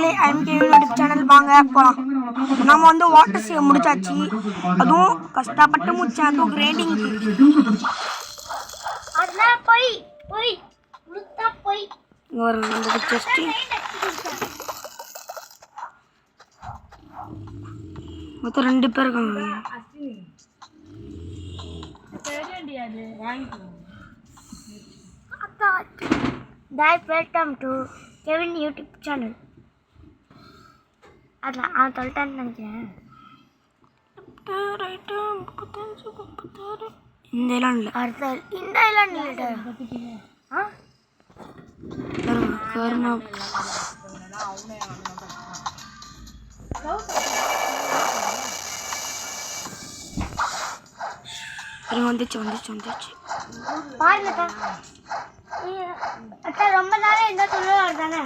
மக்களே IMK YouTube channel வாங்க போகலாம். நம்ம வந்து வாட்டர் செய்ய முடிச்சாச்சு. அதுவும் கஷ்டப்பட்டு முடிச்சேன். அதுவும் கிரேடிங்க்கு ஒரு செஸ்ட் மொத்தம் 2 பேர் இருக்காங்க. Welcome to Kevin YouTube channel. அதான் சொல்லிட்டான்னு நினைக்கிறேன். இந்த ஐலாண்டில் இந்த ஐலாண்டில் கர்மா வந்துச்சு பாருங்கக்கா. அக்கா ரொம்ப நேரம் இந்த துள்ளாரு தானே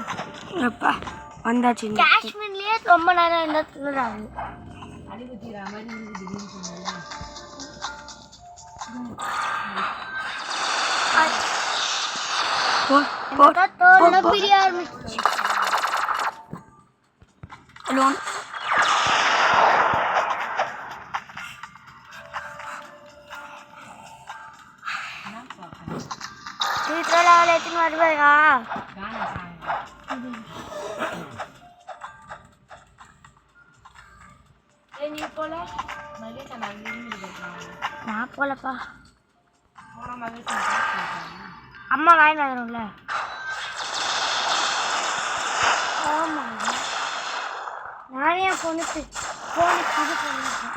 எப்பா வந்தாச்சு. காஷ்மீர்லயே ரொம்ப நேரம் இந்த துள்ளாரு பிரிய ஆரம்பிச்சு. வருவாயா நான் போலப்பா. அம்மா வாங்கி வந்துடும்ல. ஆமா நானே பொண்ணுக்கு இது பண்ணிட்டேன்.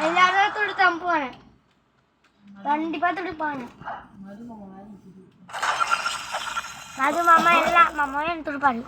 எல்லாரும் துடுத்து அனுப்புவேன். கண்டிப்பா துடுப்பாங்க. மது மாமா எல்லா மாமாவும் எனக்கு துடுப்பாரு.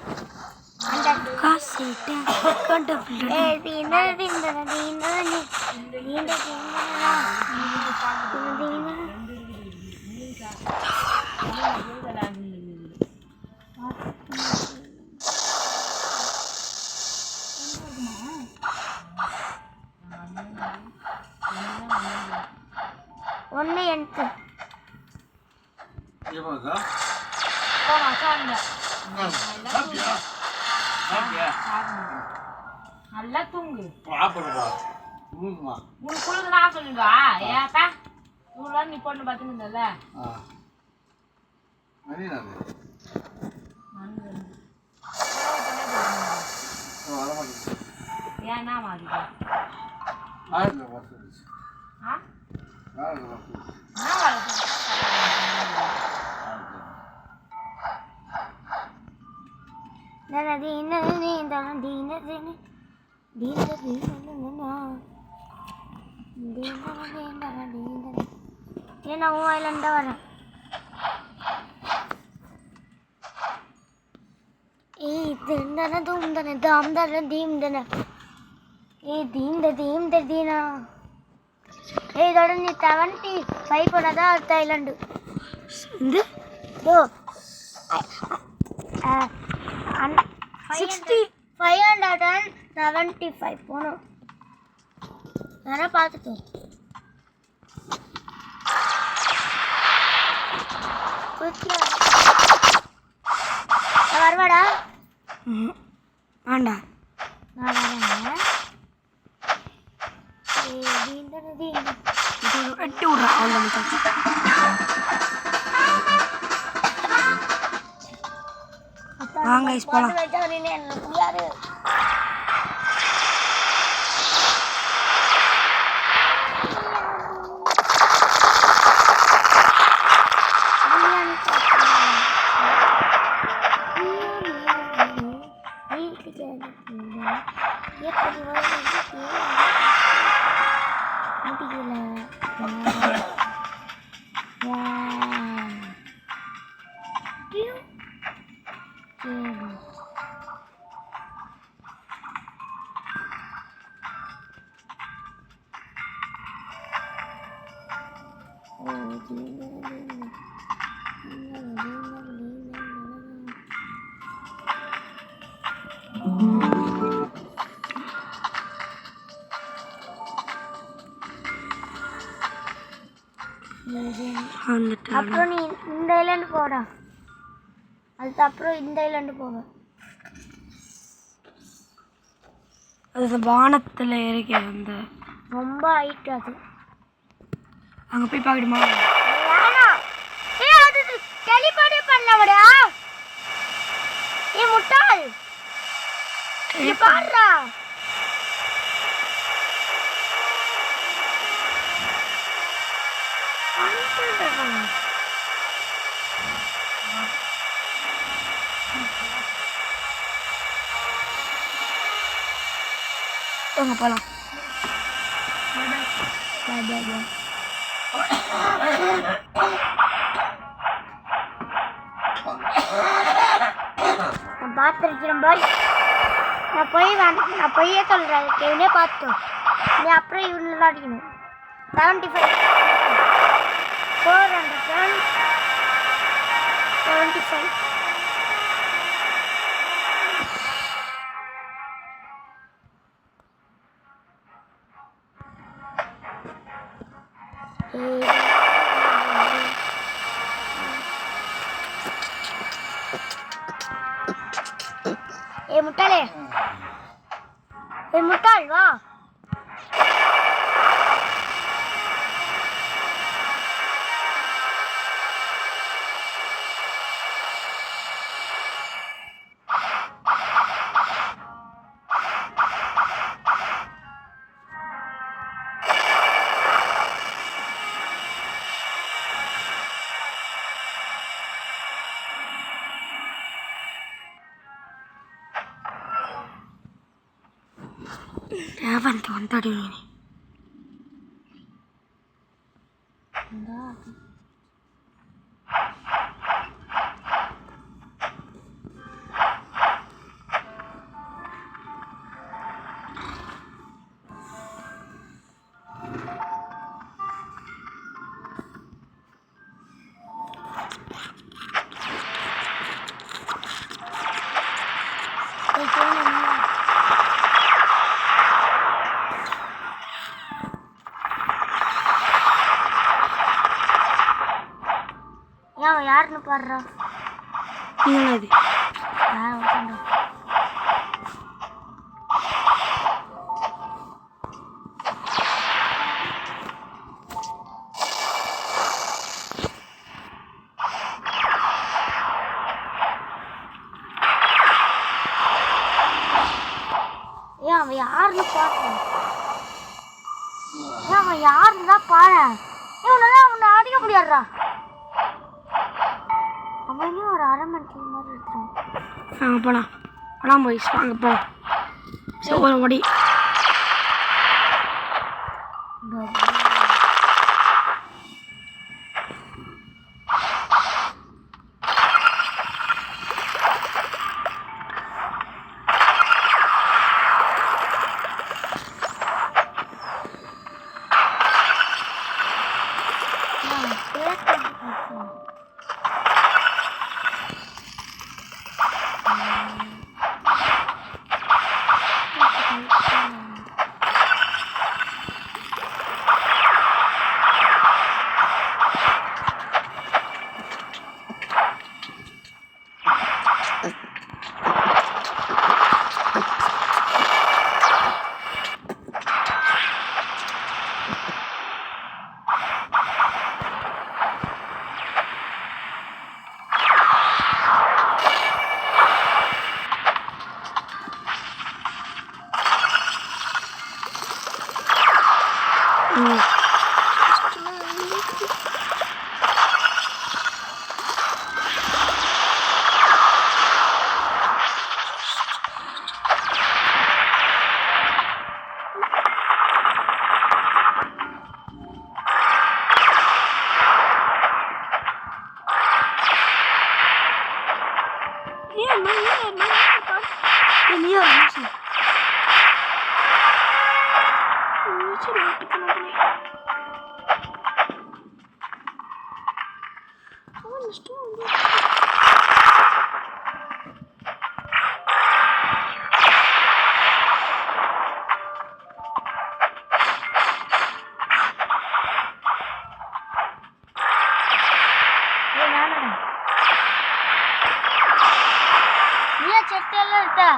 ஒன்று எனக்கு நல்லா தூங்கு. உனக்கு குழுக்கு நான் சொல்லுங்க. ஏக்கா இவ்வளோ நீ பொண்ணு பார்த்துருந்தல ஏன்னா ஏன்னா ஐலண்டா வரேன். ஏய் திண்டன தூம்தன தாம்தன தீம்தன ஏய் தீம்த தீனா. ஏய் இதோட நீ 75 போனதான் அடுத்த ஐலண்டு. இது 575 போகணும். வேணா பார்த்துட்டோம். வருவாடா ஆண்டா நான் வரேன். எட்டு விட்றேன் அவ்வளோ வாங்க போகலாம். யாரு அப்புறம் நீ இந்த ஐலாண்ட் போடா. அதுக்கப்புறம் இந்த ஐலாண்டு போவேன். அது வானத்தில் இருக்கு. அந்த ரொம்ப ஹைட் அது. அங்கே போய் பார்க்கணுமா? அது டெலிபோர்ட் பண்ணலடா. முட்டாள் நீ பாருடா. வாங்க போகலாம். நான் பார்த்துருக்கிறேன் பாய். நான் பொய்யே சொல்கிறேன். இவனே பார்த்தோம். நீ அப்புறம் இவனெல்லாம் அடிக்கணும். 75 475 முட்டாளே. முட்டாள் வா. ஏவன்ட்டு வந்தாடி. யாருன்னு பாடுறா? என்னது? அவன் யாருன்னு பாடுறான். அவன் யாருன்னு தான் பாரு. இவனெல்லாம் அவனை அடிக்க முடியாடுறா. அவனையும் ஒரு அரை மணி நேரம் மாதிரி எடுத்துறான். வாங்க போகலாம். போகலாம் போய் வாங்க போகலாம். சரி ஒரு மடி. ஏன் செட்டெல்லாம் இருக்கா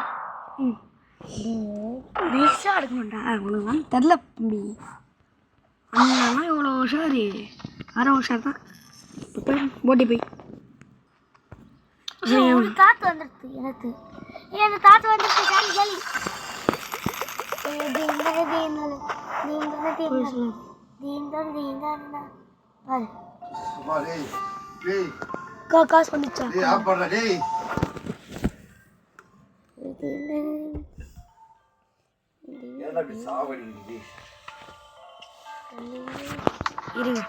நைஸாக எடுக்கணும்டா உனக்கு வந்து தெரில தம்பி அண்ணா இவ்வளோ உஷாரு அரை உஷார் தான் இப்போ போட்டி போய் ஒரு தாத்து வந்துடுது எனக்கு அந்த தாத்து வந்துடுச்சு சாலி சாலி காசு வந்துச்சா இருங்க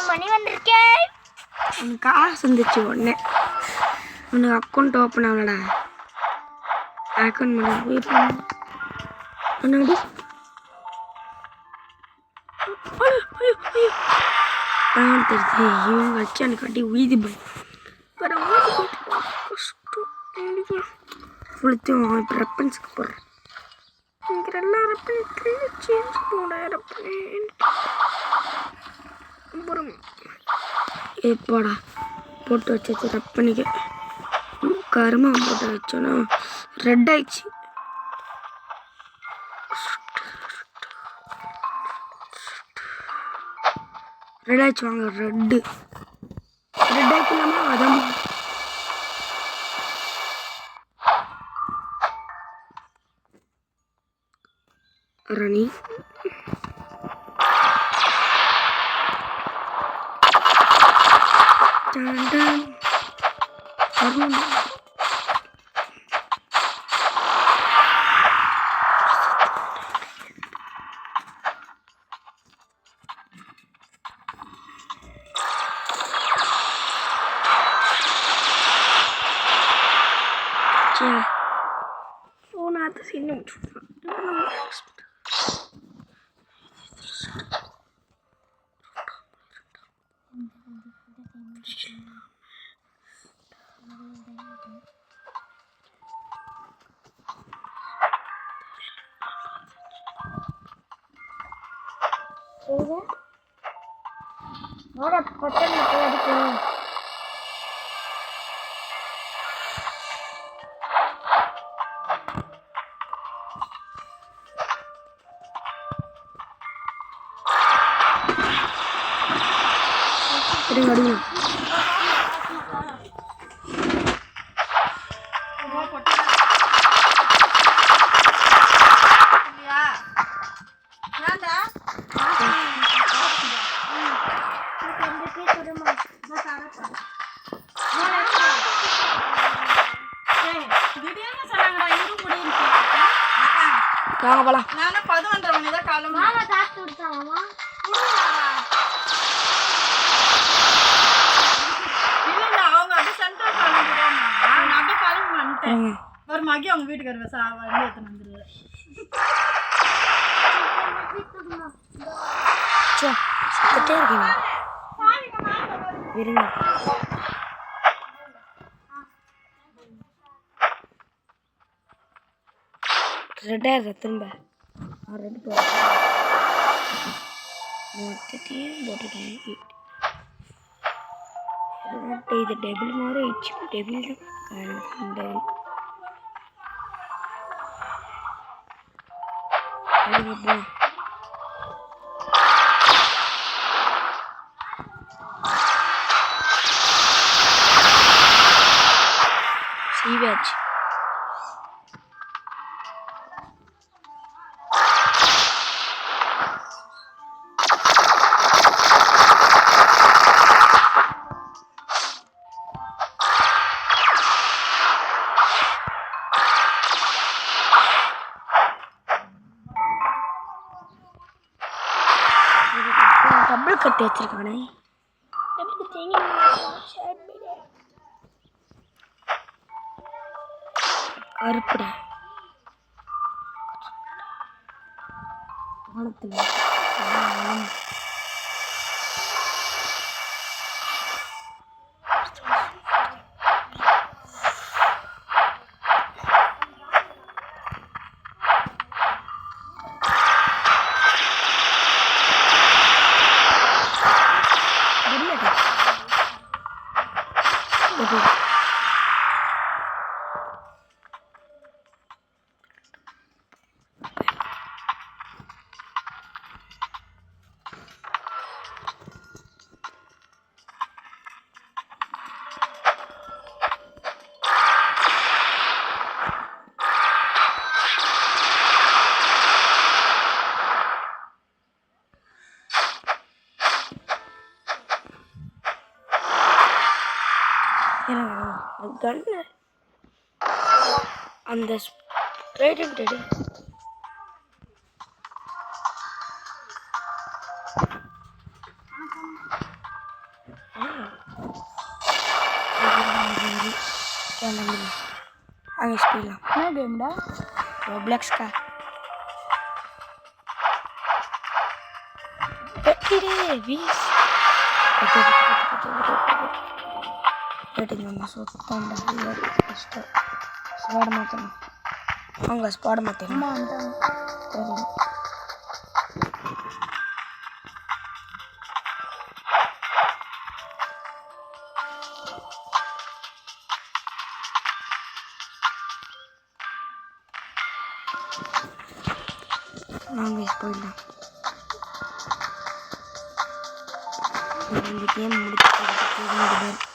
மணி வந்திருக்கேன் உனக்கு காசு வந்துச்சு உடனே உனக்கு அக்கௌண்ட் ஓப்பன் ஆகலடா அக்கௌண்ட் பண்ண போயிருக்கேன் அண்ணாடி தெரியுது இவங்க வச்சு எனக்கு அடி உயிதி போய் ஃபுல்லத்தையும் இப்போ ரெப்பன்ஸுக்கு போடுறேன் இங்கே எல்லாம் ரெப்பன் சேஞ்ச் போட ரெப்பன் அப்புறம் எப்போடா போட்டு வச்சாச்சு ரெப்பனிக்க கருமா போட்டு வச்சோன்னா ரெட் ஆயிடுச்சு ரெட் ஆயிடுச்சு வாங்க ரெட் ஆயிடுச்சுலாமா அதான் ரணி ஃபோன் ஆத்த சின்ன அடிக்கலாம் வாங்க போலாம் நானும் 11:30 மணி தான் காலம் மாமா காசு கொடுத்தாமா இல்ல அவங்க அப்படியே சென்ட்ரல் காலேஜ் நான் அப்படியே கிளம்பி வந்துட்டேன் ஒரு மகி அவங்க வீட்டுக்கார வந்து எடுத்துன்னு வந்துருவேன் சுத்திட்டே இருக்கீங்க இருங்க ரெட்டாக திரும்ப ரெண்டு மொத்தத்தையும் போட்டுட்டேன் இது டேபிள் மாதிரி ஆயிடுச்சு டேபிள் தான் டேபிள் சீவாச்சு டபுள் கட்டி வச்சிருக்கானே கருப்புடா வானத்தில் கண்ணு அந்த ரைட் எடு. அங்கே போயிடலாம். என்ன கேம்டா? ரொப்ளக்ஸ்க்கா வீஸ் நம்ம சுத்தம்டா கஷ்டம். ஸ்பாட மாற்றணும். அவங்க ஸ்பாட மாற்றணும். தெரியும். நாங்கள் போயிடலாம். இந்த கேம் முடிச்சு